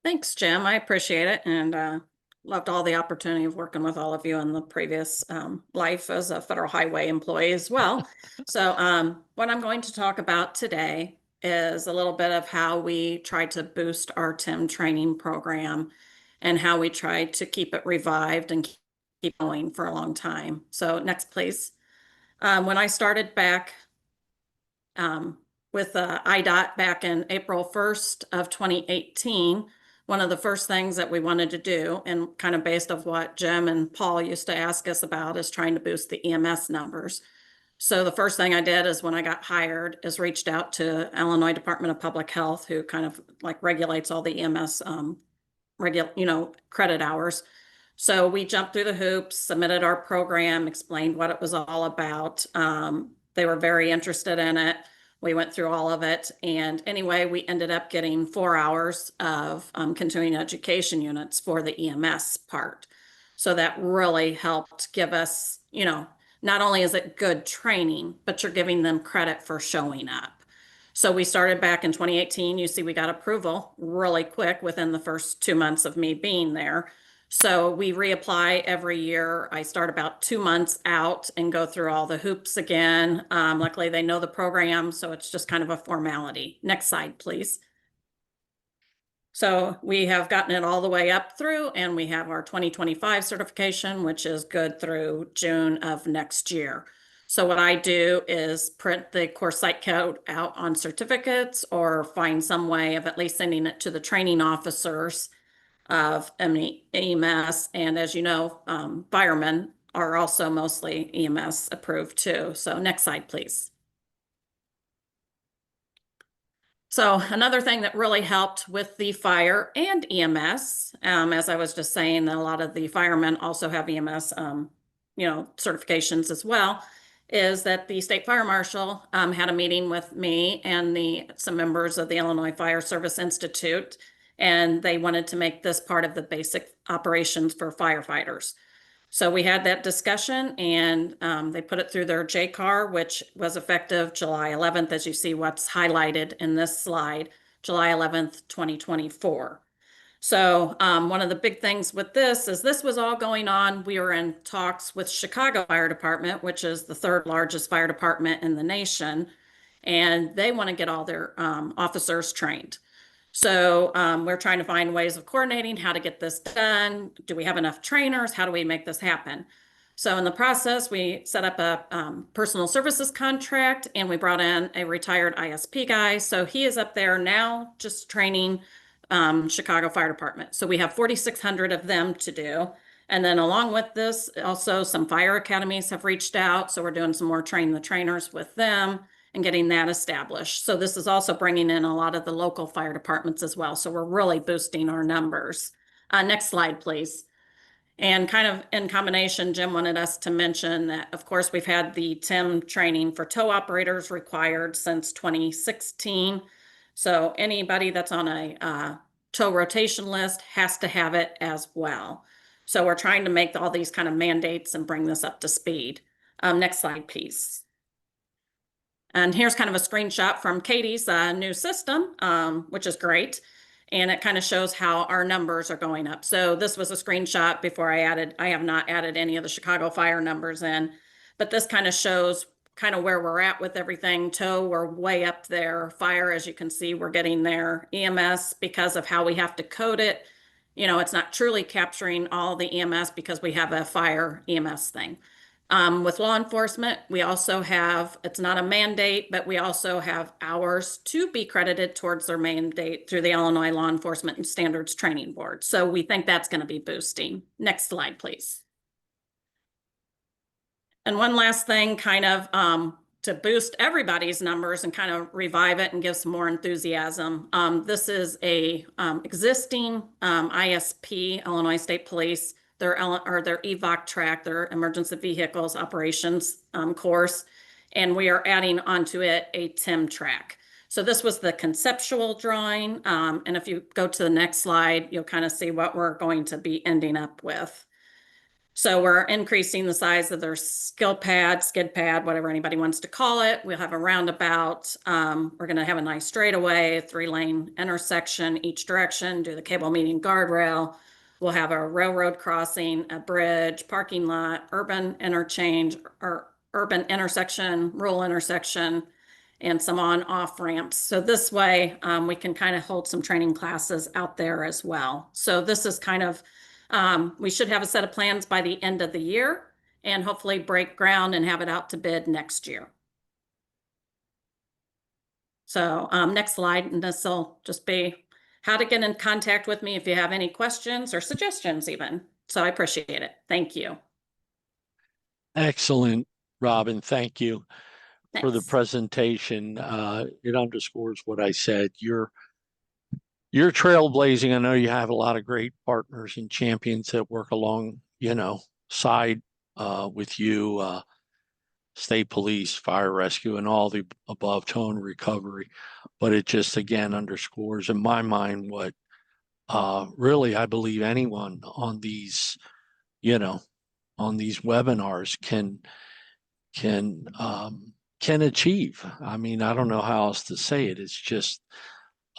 Thanks, Jim. I appreciate it and loved all the opportunity of working with all of you in the previous life as a federal highway employee as well. So, what I'm going to talk about today is a little bit of how we tried to boost our TIM training program and how we tried to keep it revived and keep going for a long time. So, next, please. When I started back um, with IDOT back in April 1st of 2018, one of the first things that we wanted to do, and kind of based of what Jim and Paul used to ask us about, is trying to boost the EMS numbers. So the first thing I did is when I got hired is reached out to Illinois Department of Public Health, who kind of like regulates all the EMS credit hours. So we jumped through the hoops, submitted our program, explained what it was all about. They were very interested in it. We went through all of it. And anyway, we ended up getting 4 hours of continuing education units for the EMS part. So that really helped give us, not only is it good training, but you're giving them credit for showing up. So we started back in 2018. You see, we got approval really quick within the first 2 months of me being there. So we reapply every year. I start about 2 months out and go through all the hoops again. Luckily, they know the program, so it's just kind of a formality. Next slide, please. So we have gotten it all the way up through, and we have our 2025 certification, which is good through June of next year. So what I do is print the course site code out on certificates or find some way of at least sending it to the training officers of EMS. And as you know, firemen are also mostly EMS approved too. So next slide, please. So another thing that really helped with the fire and EMS, as I was just saying, that a lot of the firemen also have EMS, certifications as well, is that the state fire marshal had a meeting with me and some members of the Illinois Fire Service Institute, and they wanted to make this part of the basic operations for firefighters. So we had that discussion, and they put it through their JCAR, which was effective July 11th, as you see what's highlighted in this slide, July 11th, 2024. So one of the big things with this is this was all going on. We were in talks with Chicago Fire Department, which is the third largest fire department in the nation, and they want to get all their officers trained. So we're trying to find ways of coordinating how to get this done. Do we have enough trainers? How do we make this happen? So in the process, we set up a personal services contract, and we brought in a retired ISP guy. So he is up there now just training Chicago Fire Department. So we have 4,600 of them to do. And then along with this, also some fire academies have reached out. So we're doing some more train the trainers with them and getting that established. So this is also bringing in a lot of the local fire departments as well. So we're really boosting our numbers. Next slide, please. And kind of in combination, Jim wanted us to mention that, of course, we've had the TIM training for tow operators required since 2016. So anybody that's on a tow rotation list has to have it as well. So we're trying to make all these kind of mandates and bring this up to speed. Next slide, please. And here's kind of a screenshot from Katie's new system, which is great. And it kind of shows how our numbers are going up. So this was a screenshot before I have not added any of the Chicago fire numbers in, but this kind of shows kind of where we're at with everything. Tow, we're way up there. Fire, as you can see, we're getting there. EMS, because of how we have to code it, it's not truly capturing all the EMS because we have a fire EMS thing. With law enforcement, we also have, it's not a mandate, but we also have hours to be credited towards their mandate through the Illinois Law Enforcement and Standards Training Board. So we think that's going to be boosting. Next slide, please. And one last thing, kind of to boost everybody's numbers and kind of revive it and give some more enthusiasm. This is a existing ISP, Illinois State Police, their EVOC track, their emergency vehicles operations course, and we are adding onto it a TIM track. So this was the conceptual drawing, and if you go to the next slide, you'll kind of see what we're going to be ending up with. So we're increasing the size of their skill pad, skid pad, whatever anybody wants to call it. We'll have a roundabout. We're going to have a nice straightaway, 3-lane intersection each direction, do the cable median guardrail. We'll have a railroad crossing, a bridge, parking lot, urban interchange, or urban intersection, rural intersection, and some on-off ramps. So this way, we can kind of hold some training classes out there as well. So this is kind of we should have a set of plans by the end of the year and hopefully break ground and have it out to bid next year. So next slide, and this will just be how to get in contact with me if you have any questions or suggestions even. So I appreciate it. Thank you. Excellent, Robin. Thank you for the Thanks. presentation. It underscores what I said. You're trailblazing. I know you have a lot of great partners and champions that work along, side with you, state police, fire rescue, and all the above, towing recovery. But it just again underscores in my mind what really I believe anyone on these, on these webinars can achieve. I mean, I don't know how else to say it. It's just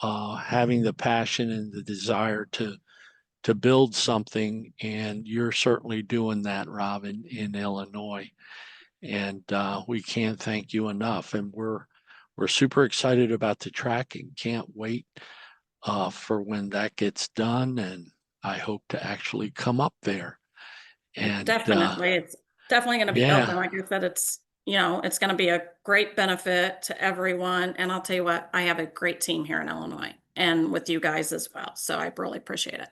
having the passion and the desire to build something, and you're certainly doing that, Rob, in Illinois. And we can't thank you enough. And we're super excited about the tracking. Can't wait for when that gets done, and I hope to actually come up there. And Definitely. It's definitely going to be open. yeah, Like I said, it's going to be a great benefit to everyone. And I'll tell you what, I have a great team here in Illinois and with you guys as well. So I really appreciate it.